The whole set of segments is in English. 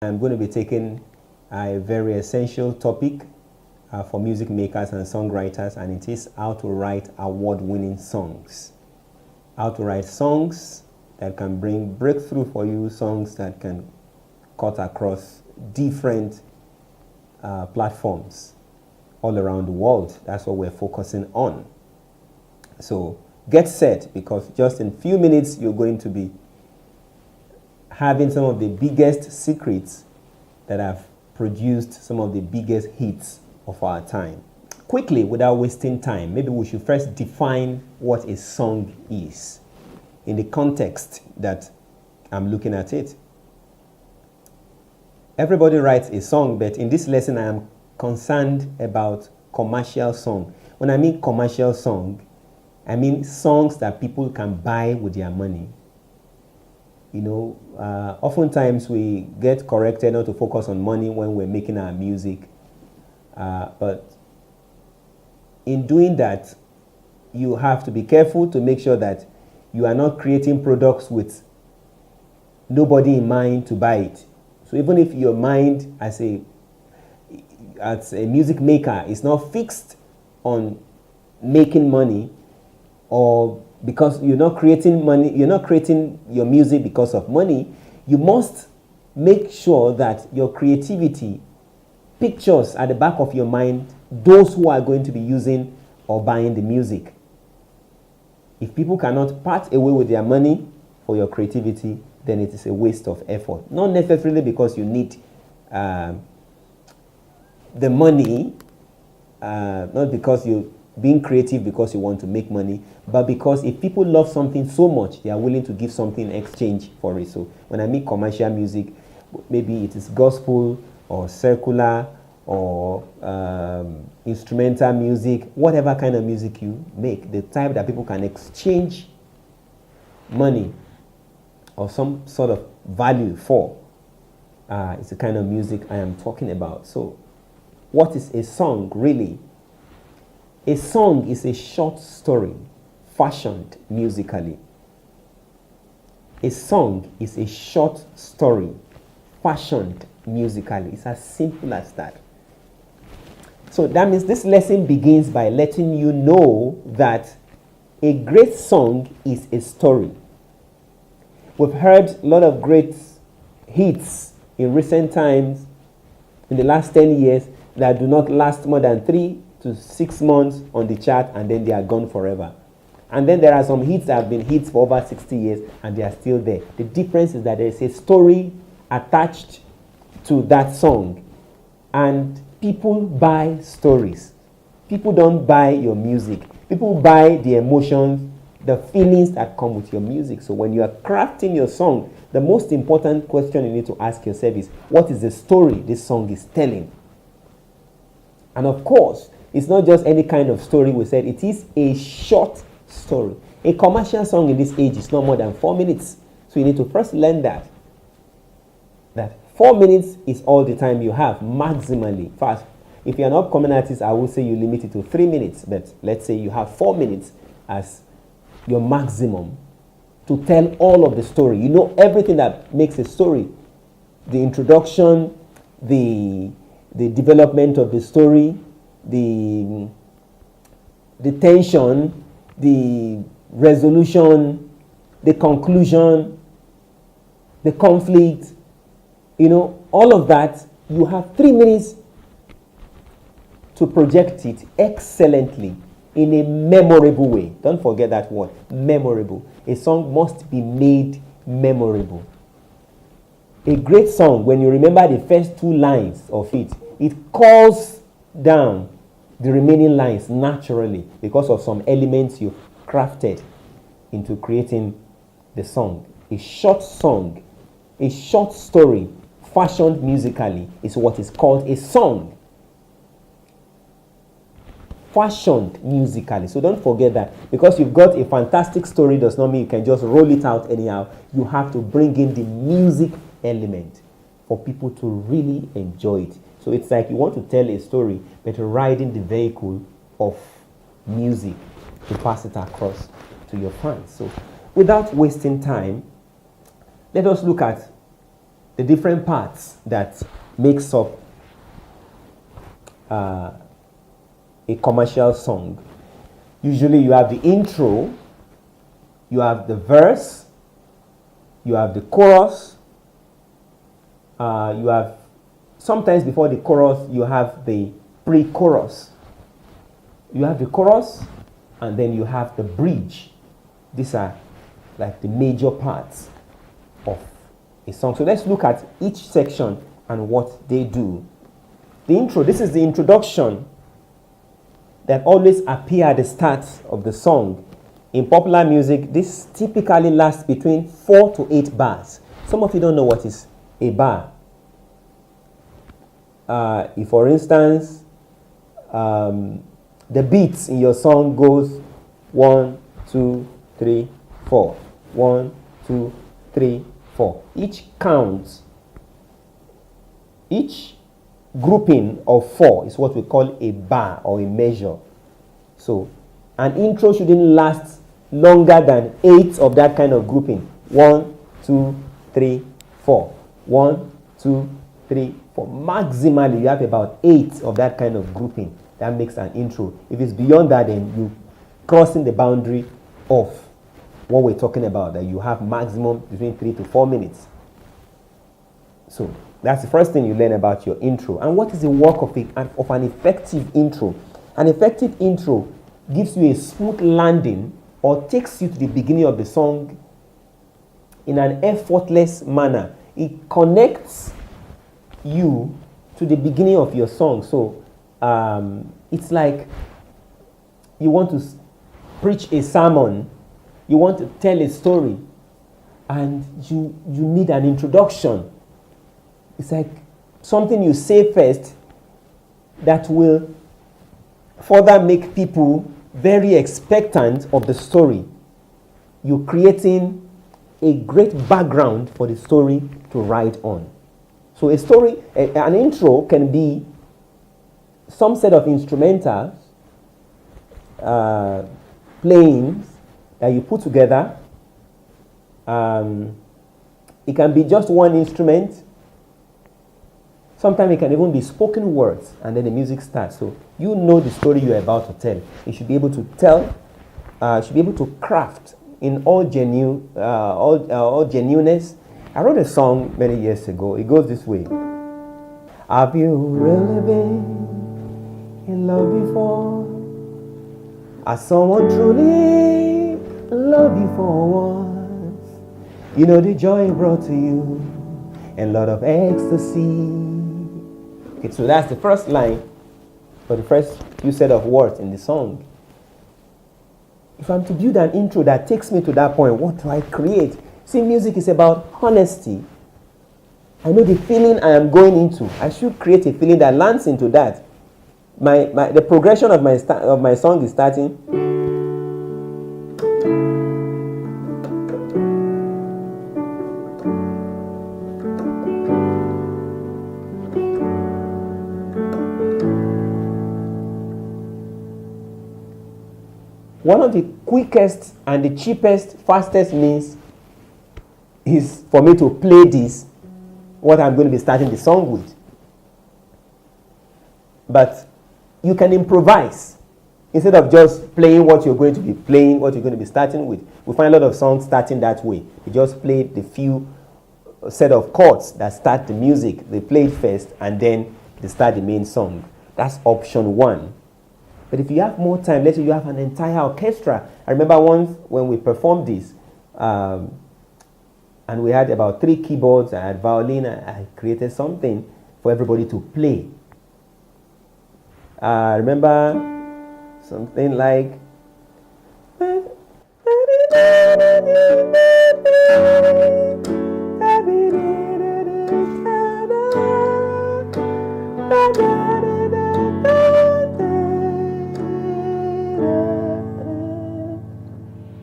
I'm going to be taking a very essential topic for music makers and songwriters, and it is how to write award-winning songs. How to write songs that can bring breakthrough for you, songs that can cut across different platforms all around the world. That's what we're focusing on. So get set, because just in a few minutes you're going to be having some of the biggest secrets that have produced some of the biggest hits of our time. Quickly, without wasting time, maybe we should first define what a song is in the context that I'm looking at it. Everybody writes a song, but in this lesson I am concerned about commercial song. When I mean commercial song, I mean songs that people can buy with their money. You know, oftentimes we get corrected not to focus on money when we're making our music. But in doing that, you have to be careful to make sure that you are not creating products with nobody in mind to buy it. So even if your mind as a music maker is not fixed on making money, or because you're not creating money, you're not creating your music because of money, you must make sure that your creativity pictures at the back of your mind those who are going to be using or buying the music. If people cannot part away with their money for your creativity, then it is a waste of effort. Not necessarily because you need the money, not because you're being creative because you want to make money, but because if people love something so much, they are willing to give something in exchange for it. So when I mean commercial music, maybe it is gospel or secular or instrumental music, whatever kind of music you make, the type that people can exchange money or some sort of value for, it's the kind of music I am talking about. So what is a song really? A song is a short story fashioned musically. A song is a short story fashioned musically. It's as simple as that. So that means this lesson begins by letting you know that a great song is a story. We've heard a lot of great hits in recent times, in the last 10 years, that do not last more than 3 to 6 months on the chart, and then they are gone forever. And then there are some hits that have been hits for over 60 years and they are still there. The difference is that there is a story attached to that song, and people buy stories. People don't buy your music. People buy the emotions, the feelings that come with your music. So when you are crafting your song, the most important question you need to ask yourself is, what is the story this song is telling? And of course, it's not just any kind of story. We said it is a short story. A commercial song in this age is not more than 4 minutes. So you need to first learn that 4 minutes is all the time you have, maximally. Fast. If you're an upcoming artist, I would say you limit it to 3 minutes. But let's say you have 4 minutes as your maximum to tell all of the story. You know everything that makes a story. The introduction, the development of the story, the tension, the resolution, the conclusion, the conflict, you know, all of that. You have 3 minutes to project it excellently in a memorable way. Don't forget that word, memorable. A song must be made memorable. A great song, when you remember the first 2 lines of it, it calls down the remaining lines naturally because of some elements you've crafted into creating the song. A short song, a short story fashioned musically is what is called a song. Fashioned musically. So don't forget that. Because you've got a fantastic story does not mean you can just roll it out anyhow. You have to bring in the music element for people to really enjoy it. So it's like you want to tell a story, but you're riding the vehicle of music to pass it across to your fans. So without wasting time, let us look at the different parts that makes up a commercial song. Usually you have the intro, you have the verse, you have the chorus, you have, sometimes before the chorus, you have the pre-chorus. You have the chorus, and then you have the bridge. These are like the major parts of a song. So let's look at each section and what they do. The intro, this is the introduction that always appear at the start of the song. In popular music, this typically lasts between 4 to 8 bars. Some of you don't know what is a bar. If, for instance, the beats in your song goes 1, 2, 3, 4. 1, 2, 3, 4. Each counts. Each grouping of 4 is what we call a bar or a measure. So an intro shouldn't last longer than 8 of that kind of grouping. 1, 2, 3, 4. 1, 2, 3, 4. Maximally, you have about 8 of that kind of grouping. That makes an intro. If it's beyond that, then you crossing the boundary of what we're talking about, that you have maximum between 3 to 4 minutes. So that's the first thing you learn about your intro. And what is the work of an effective intro? An effective intro gives you a smooth landing or takes you to the beginning of the song in an effortless manner. It connects you to the beginning of your song. So it's like you want to preach a sermon, you want to tell a story, and you need an introduction. It's like something you say first that will further make people very expectant of the story. You're creating a great background for the story to ride on. So a story, an intro can be some set of instrumentals, playings that you put together. It can be just one instrument. Sometimes it can even be spoken words, and then the music starts. So you know the story you're about to tell. You should be able to tell, should be able to craft in all genuineness. I wrote a song many years ago. It goes this way. Have you really been in love before? Has someone truly loved you for once? You know the joy it brought to you and a lot of ecstasy. Okay, so that's the first line for the first few set of words in the song. If I'm to build an intro that takes me to that point, what do I create? See, music is about honesty. I know the feeling I am going into. I should create a feeling that lands into that. The progression of my song is starting. One of the quickest and the cheapest, fastest means is for me to play this, what I'm going to be starting the song with. But you can improvise instead of just playing what you're going to be playing, what you're going to be starting with. We find a lot of songs starting that way. You just play the few set of chords that start the music. They play it first and then they start the main song. That's option 1. But if you have more time, let's say you have an entire orchestra. I remember once when we performed this, and we had about 3 keyboards, I had violin, I created something for everybody to play. I remember something like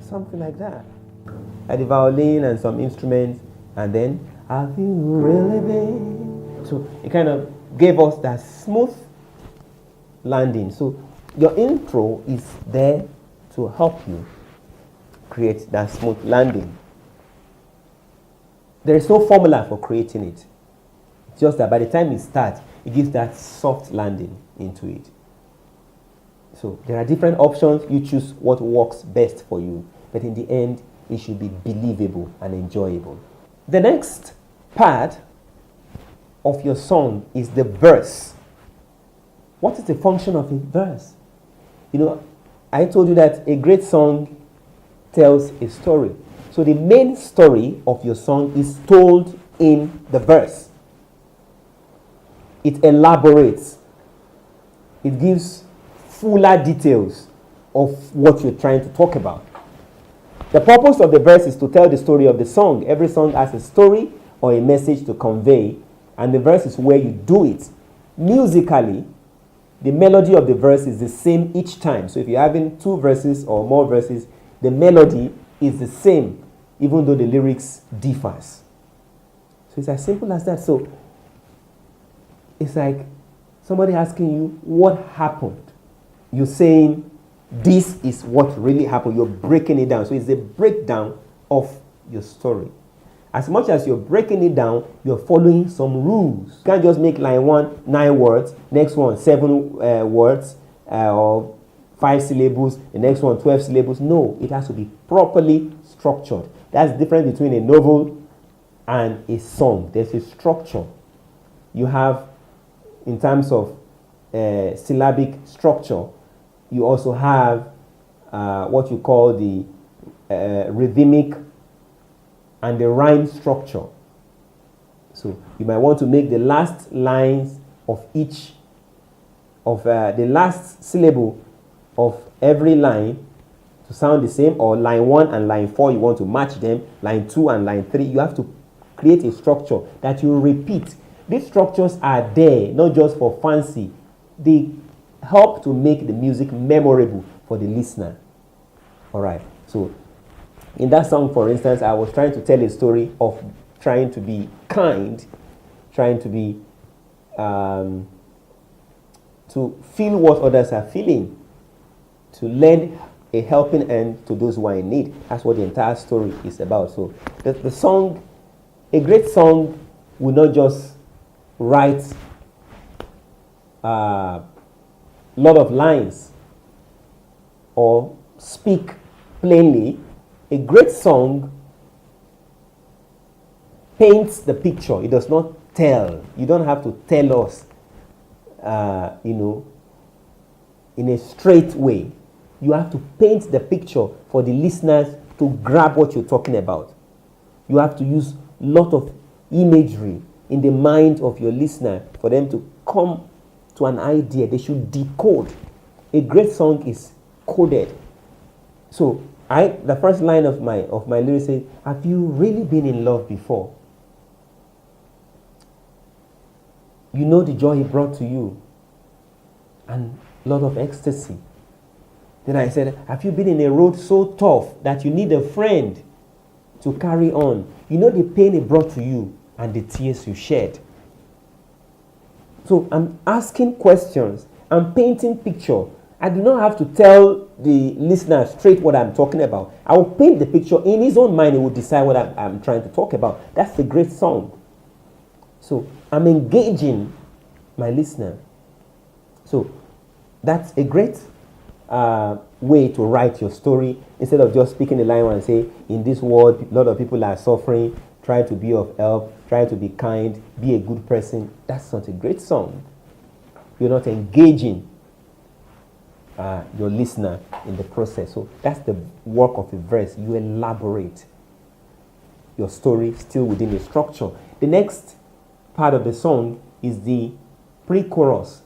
something like that. I had the violin and some instruments, and then have you really been? So it kind of gave us that smooth landing. So your intro is there to help you create that smooth landing. There is no formula for creating it. Just that by the time it starts, it gives that soft landing into it. So there are different options. You choose what works best for you. But in the end, it should be believable and enjoyable. The next part of your song is the verse. What is the function of a verse? I told you that a great song tells a story. So the main story of your song is told in the verse. It elaborates. It gives fuller details of what you're trying to talk about. The purpose of the verse is to tell the story of the song. Every song has a story or a message to convey, and the verse is where you do it. Musically, the melody of the verse is the same each time. So if you're having 2 verses or more verses, the melody is the same, even though the lyrics differs. So it's as simple as that. So it's like somebody asking you, what happened? You're saying, this is what really happened. You're breaking it down. So it's a breakdown of your story. As much as you're breaking it down, you're following some rules. You can't just make line 1, 9 words, next one, 7 words, or 5 syllables, the next one, 12 syllables. No, it has to be properly structured. That's the difference between a novel and a song. There's a structure. You have, in terms of syllabic structure, you also have what you call the rhythmic and the rhyme structure. So you might want to make the last lines of each of the last syllable of every line to sound the same, or line 1 and line 4 you want to match them, line 2 and line 3. You have to create a structure that you repeat. These structures are there not just for fancy. They help to make the music memorable for the listener. All right. So in that song, for instance, I was trying to tell a story of trying to be kind, trying to be to feel what others are feeling, to lend a helping hand to those who are in need. That's what the entire story is about. So the song, a great song will not just write a lot of lines or speak plainly. A great song paints the picture. It does not tell. You don't have to tell us, in a straight way. You have to paint the picture for the listeners to grab what you're talking about. You have to use a lot of imagery in the mind of your listener for them to come to an idea. They should decode. A great song is coded. So the first line of my lyrics says, have you really been in love before? You know the joy he brought to you and a lot of ecstasy. Then I said, have you been in a road so tough that you need a friend to carry on? You know the pain it brought to you and the tears you shed. So I'm asking questions. I'm painting picture. I do not have to tell the listener straight what I'm talking about. I will paint the picture. In his own mind, he will decide what I'm trying to talk about. That's a great song. So I'm engaging my listener. So that's a great way to write your story, instead of just speaking the line and say, in this world, a lot of people are suffering. Try to be of help. Try to be kind. Be a good person. That's not a great song. You're not engaging your listener in the process. So that's the work of a verse. You elaborate your story still within a structure. The next part of the song is the pre-chorus.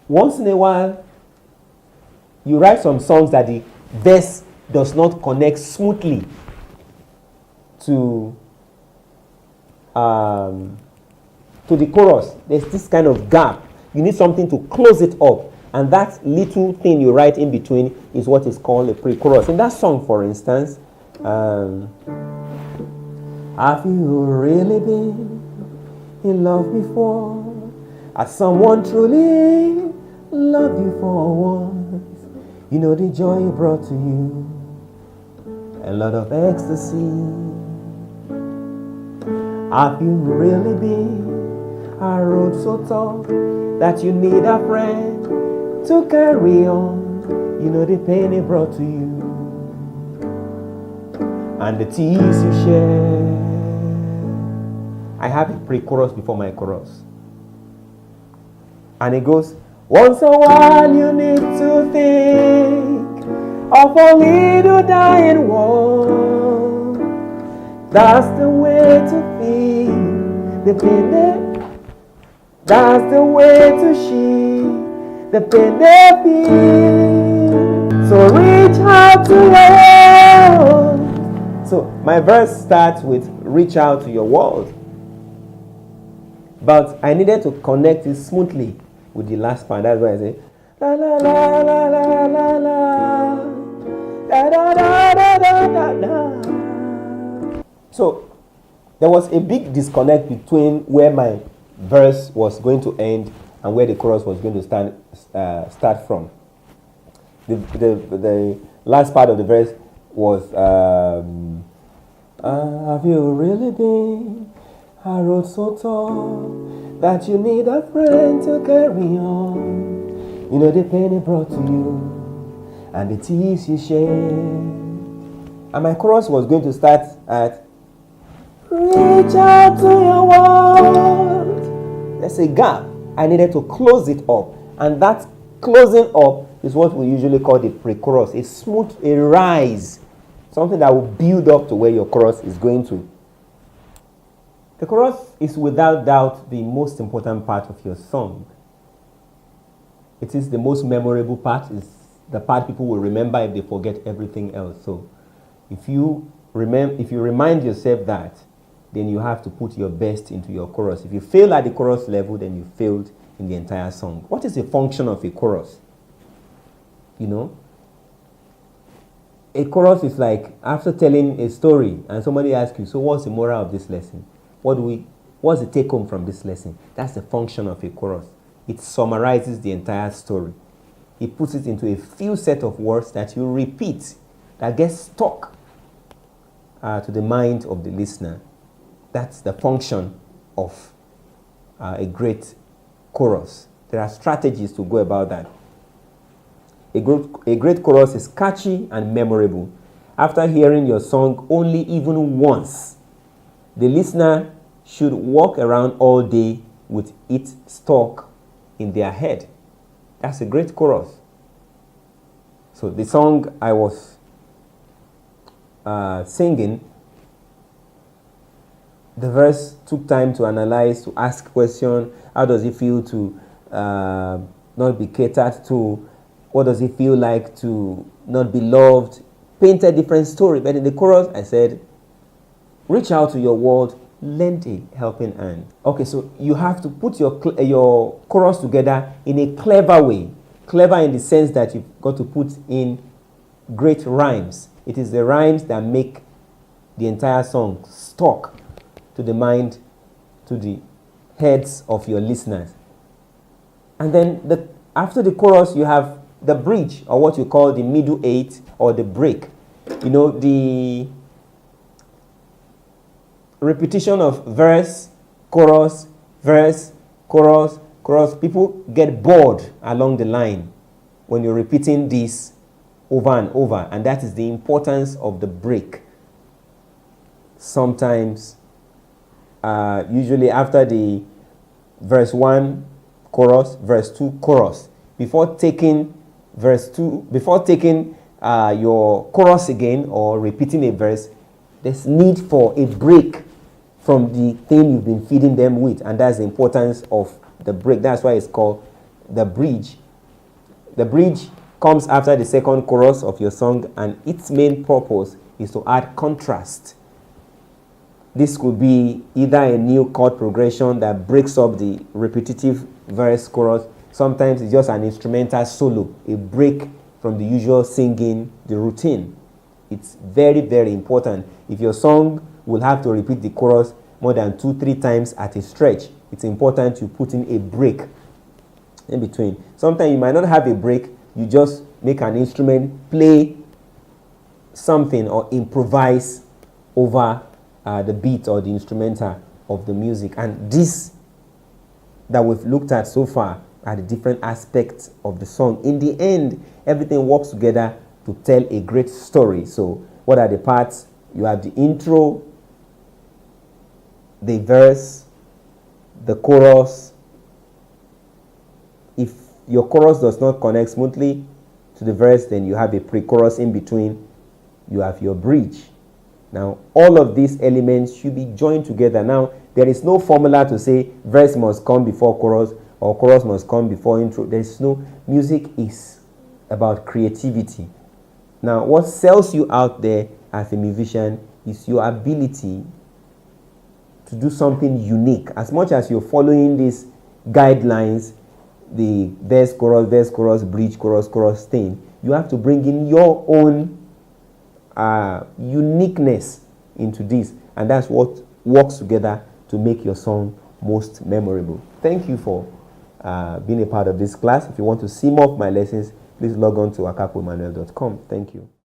Once in a while, you write some songs that the verse does not connect smoothly to the chorus. There's this kind of gap. You need something to close it up. And that little thing you write in between is what is called a pre-chorus. In that song, for instance, have you really been in love before? Has someone truly loved you for once? You know the joy it brought to you, a lot of ecstasy. Have you really been a road so tough that you need a friend to carry on? You know the pain it brought to you and the tears you share. I have a pre-chorus before my chorus. And it goes, once a while you need to think of a little dying world. That's the way to feel the pain they, that's the way to shield the pain they feel. So reach out to your world. So my verse starts with reach out to your world. But I needed to connect it smoothly with the last part. That's why I say la la la la la la la da da da da da da. So there was a big disconnect between where my verse was going to end and where the chorus was going to start from. The last part of the verse was have you really been a road so tall that you need a friend to carry on? You know the pain it brought to you and the tears you shed. And my chorus was going to start at reach out to your world. There's a gap. I needed to close it up. And that closing up is what we usually call the pre-chorus. A smooth, a rise. Something that will build up to where your chorus is going to. The chorus is without doubt the most important part of your song. It is the most memorable part. It's the part people will remember if they forget everything else. So if you remind yourself that, then you have to put your best into your chorus. If you fail at the chorus level, then you failed in the entire song. What is the function of a chorus? You know? A chorus is like after telling a story and somebody asks you, so what's the moral of this lesson? What's the take home from this lesson? That's the function of a chorus. It summarizes the entire story. It puts it into a few set of words that you repeat, that gets stuck to the mind of the listener. That's the function of a great chorus. There are strategies to go about that. A great chorus is catchy and memorable. After hearing your song only even once, the listener should walk around all day with it stuck in their head. That's a great chorus. So the song I was singing, the verse took time to analyze, to ask questions. How does it feel to not be catered to? What does it feel like to not be loved? Paint a different story. But in the chorus, I said, reach out to your world, lend a helping hand. Okay, so you have to put your chorus together in a clever way. Clever in the sense that you've got to put in great rhymes. It is the rhymes that make the entire song stuck to the mind, to the heads of your listeners. And then after the chorus, you have the bridge, or what you call the middle eight, or the break. You know, the repetition of verse, chorus, verse, chorus, chorus. People get bored along the line when you're repeating this over and over, and that is the importance of the break. Sometimes, usually after the verse 1 chorus, verse 2 chorus, before taking your chorus again or repeating a verse, there's need for a break from the thing you've been feeding them with, and that's the importance of the break. That's why it's called the bridge. The bridge comes after the second chorus of your song, and its main purpose is to add contrast. This could be either a new chord progression that breaks up the repetitive verse chorus. Sometimes it's just an instrumental solo, a break from the usual singing, the routine. It's very, very important. If your song will have to repeat the chorus more than 2-3 times at a stretch, it's important you put in a break in between. Sometimes you might not have a break, you just make an instrument play something or improvise over the beat or the instrumental of the music. And this that we've looked at so far are the different aspects of the song. In the end, everything works together to tell a great story. So what are the parts? You have the intro, the verse, the chorus. If your chorus does not connect smoothly to the verse, then you have a pre-chorus in between. You have your bridge. Now, all of these elements should be joined together. Now, there is no formula to say verse must come before chorus or chorus must come before intro. There is no. Music is about creativity. Now, what sells you out there as a musician is your ability to do something unique. As much as you're following these guidelines, the verse, chorus, bridge, chorus thing, you have to bring in your own uniqueness into this, and that's what works together to make your song most memorable. Thank you for being a part of this class. If you want to see more of my lessons, please log on to akapoemmanuel.com. Thank you.